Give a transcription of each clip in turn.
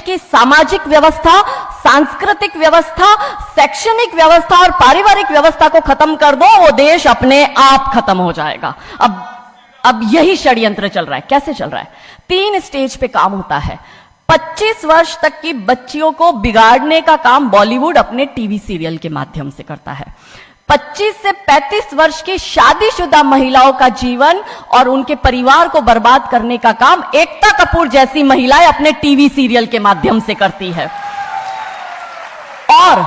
की सामाजिक व्यवस्था, सांस्कृतिक व्यवस्था, शैक्षणिक व्यवस्था और पारिवारिक व्यवस्था को खत्म कर दो, वो देश अपने आप खत्म हो जाएगा। अब यही षड्यंत्र चल रहा है। कैसे चल रहा है? 3 स्टेज पे काम होता है। 25 वर्ष तक की बच्चियों को बिगाड़ने का काम बॉलीवुड अपने टीवी सीरियल के माध्यम से करता है। 25 से 35 वर्ष की शादीशुदा महिलाओं का जीवन और उनके परिवार को बर्बाद करने का काम एकता कपूर जैसी महिलाएं अपने टीवी सीरियल के माध्यम से करती है। और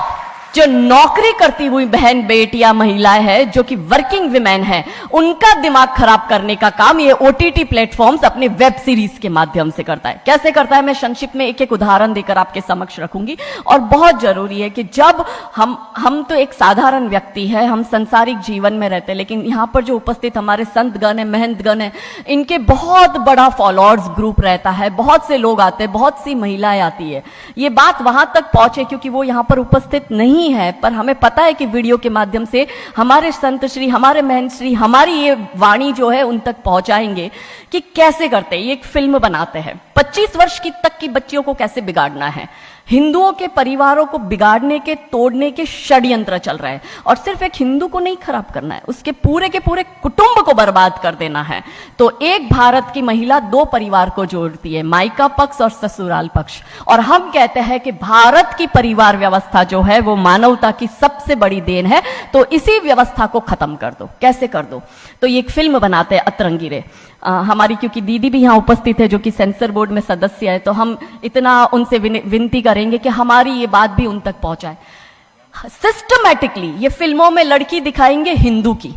जो नौकरी करती हुई बहन बेटियां महिलाएं हैं, जो कि वर्किंग विमेन हैं, उनका दिमाग खराब करने का काम ये ओटीटी प्लेटफॉर्म्स अपने वेब सीरीज के माध्यम से करता है। कैसे करता है, मैं संक्षिप्त में एक एक उदाहरण देकर आपके समक्ष रखूंगी। और बहुत जरूरी है कि जब हम तो एक साधारण व्यक्ति है, हम संसारिक जीवन में रहते हैं, लेकिन यहां पर जो उपस्थित हमारे संतगण है, महंतगण है, इनके बहुत बड़ा फॉलोअर्स ग्रुप रहता है, बहुत से लोग आते हैं, बहुत सी महिलाएं आती है। ये बात वहां तक पहुंचे क्योंकि वो यहां पर उपस्थित नहीं है, पर हमें पता है कि वीडियो के माध्यम से हमारे संत श्री, हमारे महंत श्री हमारी ये वाणी जो है उन तक पहुंचाएंगे कि कैसे करते हैं। ये एक फिल्म बनाते हैं, 25 वर्ष तक की बच्चियों को कैसे बिगाड़ना है। हिंदुओं के परिवारों को बिगाड़ने के, तोड़ने के षड्यंत्र चल रहे हैं। और सिर्फ एक हिंदू को नहीं खराब करना है, उसके पूरे के पूरे कुटुंब को बर्बाद कर देना है। तो एक भारत की महिला 2 परिवार को जोड़ती है, मायका पक्ष और ससुराल पक्ष। और हम कहते हैं कि भारत की परिवार व्यवस्था जो है वो मानवता की सबसे बड़ी देन है। तो इसी व्यवस्था को खत्म कर दो। कैसे कर दो? तो ये एक फिल्म बनाते हैं अतरंगी रे। हमारी क्योंकि दीदी भी यहां उपस्थित है जो कि सेंसर बोर्ड में सदस्य है, तो हम इतना उनसे विनती करेंगे कि हमारी ये बात भी उन तक पहुंचाए। सिस्टमैटिकली ये फिल्मों में लड़की दिखाएंगे हिंदू की,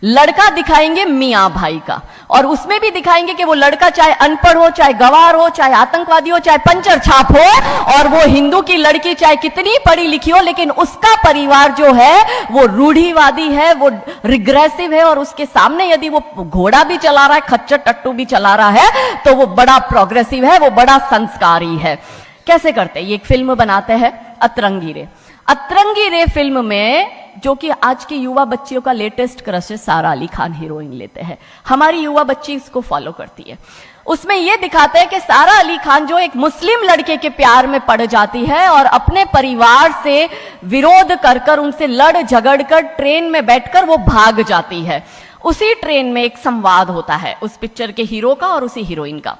लड़का दिखाएंगे मियां भाई का, और उसमें भी दिखाएंगे कि वो लड़का चाहे अनपढ़ हो, चाहे गवार हो, चाहे आतंकवादी हो, चाहे पंचर छाप हो, और वो हिंदू की लड़की चाहे कितनी पढ़ी लिखी हो, लेकिन उसका परिवार जो है वो रूढ़िवादी है, वो रिग्रेसिव है, और उसके सामने यदि वो घोड़ा भी चला रहा है, खच्चर टट्टू भी चला रहा है, तो वो बड़ा प्रोग्रेसिव है, वो बड़ा संस्कारी है। कैसे करते हैं? ये एक फिल्म बनाते हैं अतरंगी रे। अतरंगी रे फिल्म में, जो कि आज की युवा बच्चियों का लेटेस्ट क्रश है, सारा अली खान हीरोइन लेते हैं। हमारी युवा बच्ची इसको फॉलो करती है। उसमें यह दिखाते हैं कि सारा अली खान जो एक मुस्लिम लड़के के प्यार में पड़ जाती है और अपने परिवार से विरोध कर कर, उनसे लड़ झगड़ कर ट्रेन में बैठकर वो भाग जाती है। उसी ट्रेन में एक संवाद होता है उस पिक्चर के हीरो का और उसी हीरोइन का।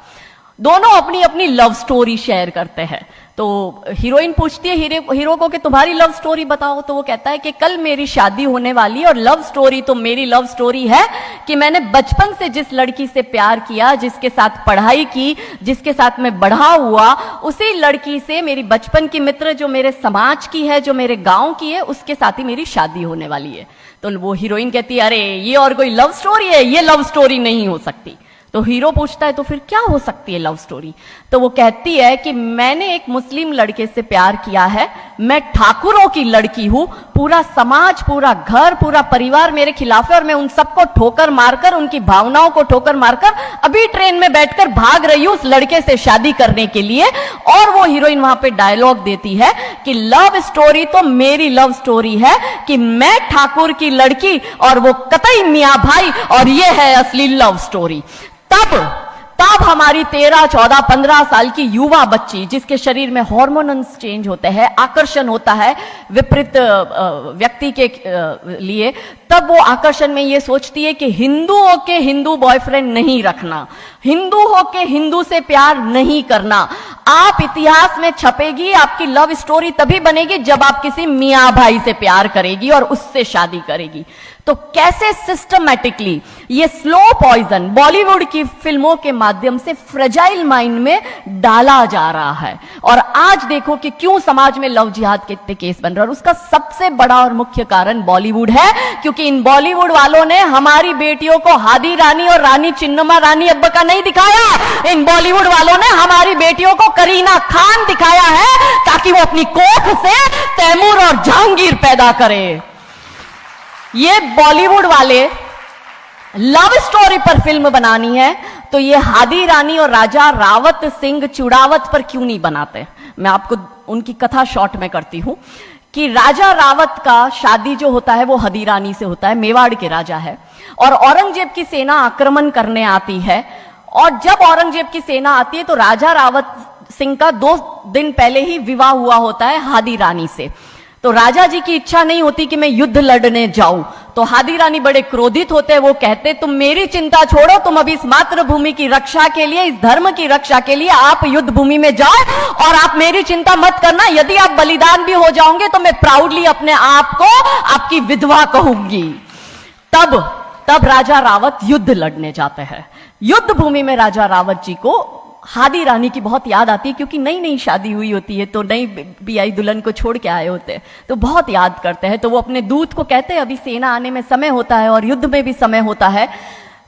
दोनों अपनी अपनी लव स्टोरी शेयर करते हैं। तो हीरोइन पूछती है हीरो को कि तुम्हारी लव स्टोरी बताओ। तो वो कहता है कि कल मेरी शादी होने वाली, और लव स्टोरी तो मेरी लव स्टोरी है कि मैंने बचपन से जिस लड़की से प्यार किया, जिसके साथ पढ़ाई की, जिसके साथ मैं बढ़ा हुआ, उसी लड़की से, मेरी बचपन की मित्र जो मेरे समाज की है, जो मेरे गांव की है, उसके साथ ही मेरी शादी होने वाली है। तो वो हीरोइन कहती है अरे ये और कोई लव स्टोरी है, ये लव स्टोरी नहीं हो सकती। तो हीरो पूछता है तो फिर क्या हो सकती है लव स्टोरी? तो वो कहती है कि मैंने एक मुस्लिम लड़के से प्यार किया है, मैं ठाकुरों की लड़की हूं, पूरा समाज, पूरा घर, पूरा परिवार मेरे खिलाफ है, और मैं उन सबको ठोकर मारकर, उनकी भावनाओं को ठोकर मारकर अभी ट्रेन में बैठकर भाग रही हूं उस लड़के से शादी करने के लिए। और वो हीरोइन वहां पे डायलॉग देती है कि लव स्टोरी तो मेरी लव स्टोरी है कि मैं ठाकुर की लड़की और वो कतई मियां भाई, और ये है असली लव स्टोरी। तब हमारी 13, 14, 15 साल की युवा बच्ची, जिसके शरीर में हार्मोन्स चेंज होते हैं, आकर्षण होता है विपरीत व्यक्ति के लिए, तब वो आकर्षण में ये सोचती है कि हिंदुओं के हिंदू बॉयफ्रेंड नहीं रखना, हिंदू हो के हिंदू से प्यार नहीं करना। आप इतिहास में छपेगी, आपकी लव स्टोरी तभी बनेगी जब आप किसी मियां भाई से प्यार करेगी और उससे शादी करेगी। तो कैसे सिस्टमैटिकली ये स्लो पॉइजन बॉलीवुड की फिल्मों के माध्यम से फ्रेजाइल माइंड में डाला जा रहा है। और आज देखो कि क्यों समाज में लव जिहाद के इतने केस बन रहे हैं, और उसका सबसे बड़ा और मुख्य कारण बॉलीवुड है, क्योंकि इन बॉलीवुड वालों ने हमारी बेटियों को हादी रानी और रानी चिन्नमा रानी अब्बा का नहीं दिखाया। इन बॉलीवुड वालों ने हमारी बेटियों को करीना खान दिखाया है ताकि वो अपनी कोख से तैमूर और जहांगीर पैदा करे। ये बॉलीवुड वाले लव स्टोरी पर फिल्म बनानी है तो ये हादी रानी और राजा रावत सिंह चुड़ावत पर क्यों नहीं बनाते? मैं आपको उनकी कथा शॉर्ट में करती हूं कि राजा रावत का शादी जो होता है वो हदी रानी से होता है, मेवाड़ के राजा है, और औरंगजेब की सेना आक्रमण करने आती है। और जब औरंगजेब की सेना आती है तो राजा रावत सिंह का 2 दिन पहले ही विवाह हुआ होता है हादी रानी से। तो राजा जी की इच्छा नहीं होती कि मैं युद्ध लड़ने जाऊं, तो हादी रानी बड़े क्रोधित होते हैं। वो कहते तुम मेरी चिंता छोड़ो, तुम अभी इस मातृभूमि की रक्षा के लिए, इस धर्म की रक्षा के लिए आप युद्ध भूमि में जाओ और आप मेरी चिंता मत करना। यदि आप बलिदान भी हो जाओगे तो मैं प्राउडली अपने आप को आपकी विधवा कहूंगी। तब राजा रावत युद्ध लड़ने जाते हैं। युद्ध भूमि में राजा रावत जी को हादी रानी की बहुत याद आती है, क्योंकि नई नई शादी हुई होती है, तो नई बियाई दुल्हन को छोड़ के आए होते हैं, तो बहुत याद करते हैं। तो वो अपने दूत को कहते हैं, अभी सेना आने में समय होता है और युद्ध में भी समय होता है,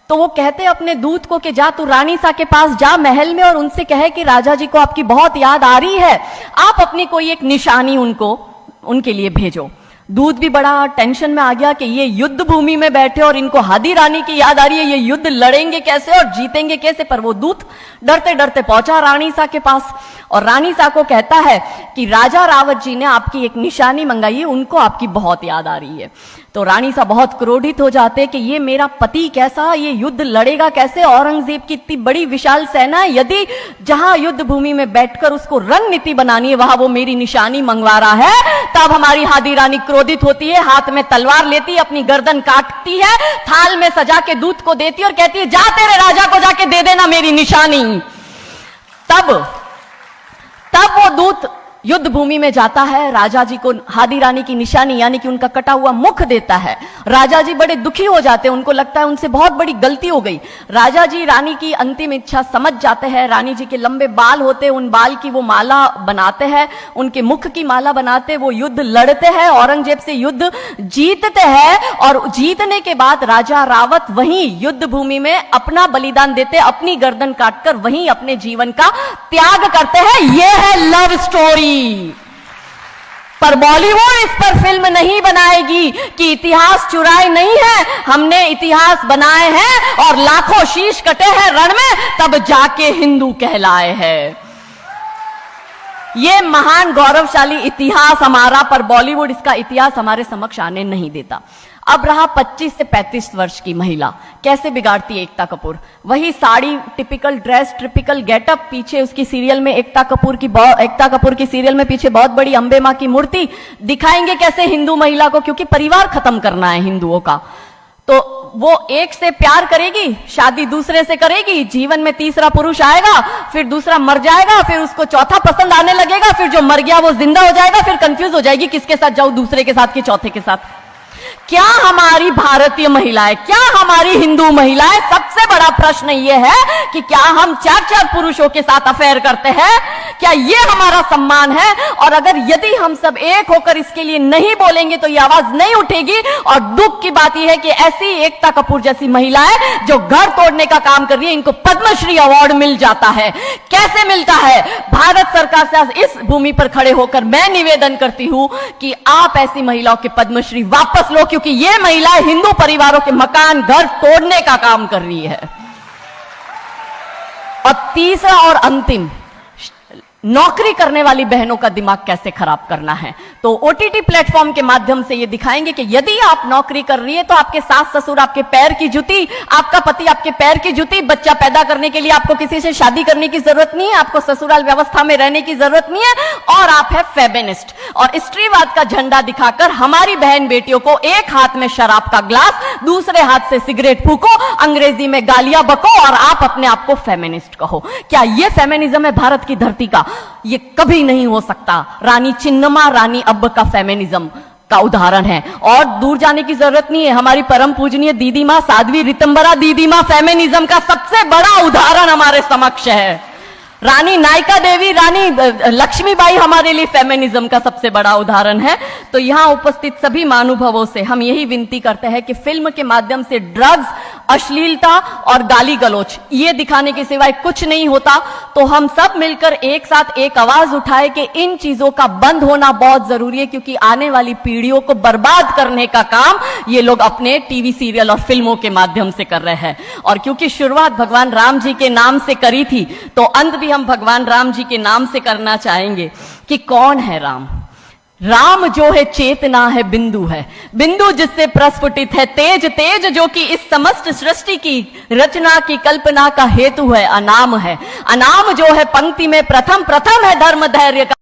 तो वो कहते हैं अपने दूत को कि जा तू रानी सा के पास जा महल में और उनसे कहे कि राजा जी को आपकी बहुत याद आ रही है, आप अपनी कोई एक निशानी उनके लिए भेजो। दूत भी बड़ा टेंशन में आ गया कि ये युद्ध भूमि में बैठे और इनको हादी रानी की याद आ रही है, ये युद्ध लड़ेंगे कैसे और जीतेंगे कैसे। पर वो दूत डरते डरते पहुंचा रानी सा के पास और रानी सा को कहता है कि राजा रावत जी ने आपकी एक निशानी मंगाई है, उनको आपकी बहुत याद आ रही है। तो रानी सा बहुत क्रोधित हो जाते कि ये मेरा पति कैसा, ये युद्ध लड़ेगा कैसे, औरंगजेब की इतनी बड़ी विशाल सेना है, यदि जहां युद्ध भूमि में बैठकर उसको रणनीति बनानी है वहां वो मेरी निशानी मंगवा रहा है। तब हमारी हादी रानी क्रोधित होती है, हाथ में तलवार लेती है, अपनी गर्दन काटती है, थाल में सजा के दूत को देती है और कहती है जा तेरे राजा को जाके दे देना मेरी निशानी। तब वो दूत युद्ध भूमि में जाता है, राजा जी को हादी रानी की निशानी यानी कि उनका कटा हुआ मुख देता है। राजा जी बड़े दुखी हो जाते हैं, उनको लगता है उनसे बहुत बड़ी गलती हो गई। राजा जी रानी की अंतिम इच्छा समझ जाते हैं। रानी जी के लंबे बाल होते हैं, उन बाल की वो माला बनाते हैं, उनके मुख की माला बनाते, वो युद्ध लड़ते हैं, औरंगजेब से युद्ध जीतते हैं और जीतने के बाद राजा रावत वहीं युद्ध भूमि में अपना बलिदान देते, अपनी गर्दन काटकर वहीं अपने जीवन का त्याग करते हैं। यह है लव स्टोरी। पर बॉलीवुड इस पर फिल्म नहीं बनाएगी कि इतिहास चुराए नहीं है, हमने इतिहास बनाए हैं और लाखों शीश कटे हैं रण में, तब जाके हिंदू कहलाए हैं। ये महान गौरवशाली इतिहास हमारा, पर बॉलीवुड इसका इतिहास हमारे समक्ष आने नहीं देता। अब रहा 25 से 35 वर्ष की महिला, कैसे बिगाड़ती है एकता कपूर। वही sari, typical dress, typical getup, पीछे उसकी सीरियल में एकता कपूर की सीरियल में पीछे बहुत बड़ी अंबे मां की मूर्ति। दिखाएंगे कैसे हिंदू महिला को, क्योंकि परिवार खत्म करना है हिंदुओं का। तो वो एक से प्यार करेगी, शादी दूसरे से करेगी, जीवन में तीसरा पुरुष आएगा, फिर दूसरा मर जाएगा, फिर उसको चौथा पसंद आने लगेगा, फिर जो मर गया वो जिंदा हो जाएगा, फिर कंफ्यूज हो जाएगी किसके साथ जाऊं, दूसरे के साथ कि चौथे के साथ। क्या हमारी भारतीय महिलाएं, क्या हमारी हिंदू महिलाएं, सबसे बड़ा प्रश्न यह है कि क्या हम 4-4 पुरुषों के साथ अफेयर करते हैं? क्या ये हमारा सम्मान है? और अगर यदि हम सब एक होकर इसके लिए नहीं बोलेंगे तो ये आवाज नहीं उठेगी। और दुख की बात यह है कि ऐसी एकता कपूर जैसी महिलाएं जो घर तोड़ने का काम कर रही है, इनको पद्मश्री अवार्ड मिल जाता है। कैसे मिलता है? भारत सरकार से इस भूमि पर खड़े होकर मैं निवेदन करती हूं कि आप ऐसी महिलाओं के पद्मश्री वापस लो, क्योंकि ये महिलाएं हिंदू परिवारों के मकान, घर तोड़ने का काम कर रही है। और तीसरा और अंतिम, नौकरी करने वाली बहनों का दिमाग कैसे खराब करना है। तो ओटीटी प्लेटफॉर्म के माध्यम से ये दिखाएंगे कि यदि आप नौकरी कर रही है तो आपके सास ससुर आपके पैर की जूती, आपका पति आपके पैर की जूती। बच्चा पैदा करने के लिए आपको किसी से शादी करने की जरूरत नहीं है, आपको ससुराल व्यवस्था में रहने की जरूरत नहीं है, और आप है फेमिनिस्ट। और स्त्रीवाद का झंडा दिखाकर हमारी बहन बेटियों को एक हाथ में शराब का ग्लास, दूसरे हाथ से सिगरेट फूको, अंग्रेजी में गालियां बको और आप अपने आप को फेमिनिस्ट कहो। क्या यह फेमिनिज्म है भारत की धरती का? ये कभी नहीं हो सकता। रानी चिन्नमा, रानी अब्ब का फेमिनिज्म का उदाहरण है। और दूर जाने की जरूरत नहीं है, हमारी परम पूजनीय दीदी मां साध्वी रितंबरा दीदी मां फेमिनिज्म का सबसे बड़ा उदाहरण हमारे समक्ष है। रानी नायका देवी, रानी लक्ष्मीबाई हमारे लिए फेमिनिज्म का सबसे बड़ा उदाहरण है। तो यहां उपस्थित सभी महानुभावों से हम यही विनती करते हैं कि फिल्म के माध्यम से ड्रग्स, अश्लीलता और गाली गलौच ये दिखाने के सिवाय कुछ नहीं होता। तो हम सब मिलकर एक साथ एक आवाज उठाए कि इन चीजों का बंद होना बहुत जरूरी है, क्योंकि आने वाली पीढ़ियों को बर्बाद करने का काम ये लोग अपने टीवी सीरियल और फिल्मों के माध्यम से कर रहे हैं। और क्योंकि शुरुआत भगवान राम जी के नाम से करी थी, तो अंत भी हम भगवान राम जी के नाम से करना चाहेंगे कि कौन है राम। राम जो है चेतना है, बिंदु है, बिंदु जिससे प्रस्फुटित है तेज, तेज जो कि इस समस्त सृष्टि की रचना की कल्पना का हेतु है, अनाम है, अनाम जो है पंक्ति में प्रथम, प्रथम है धर्म धैर्य का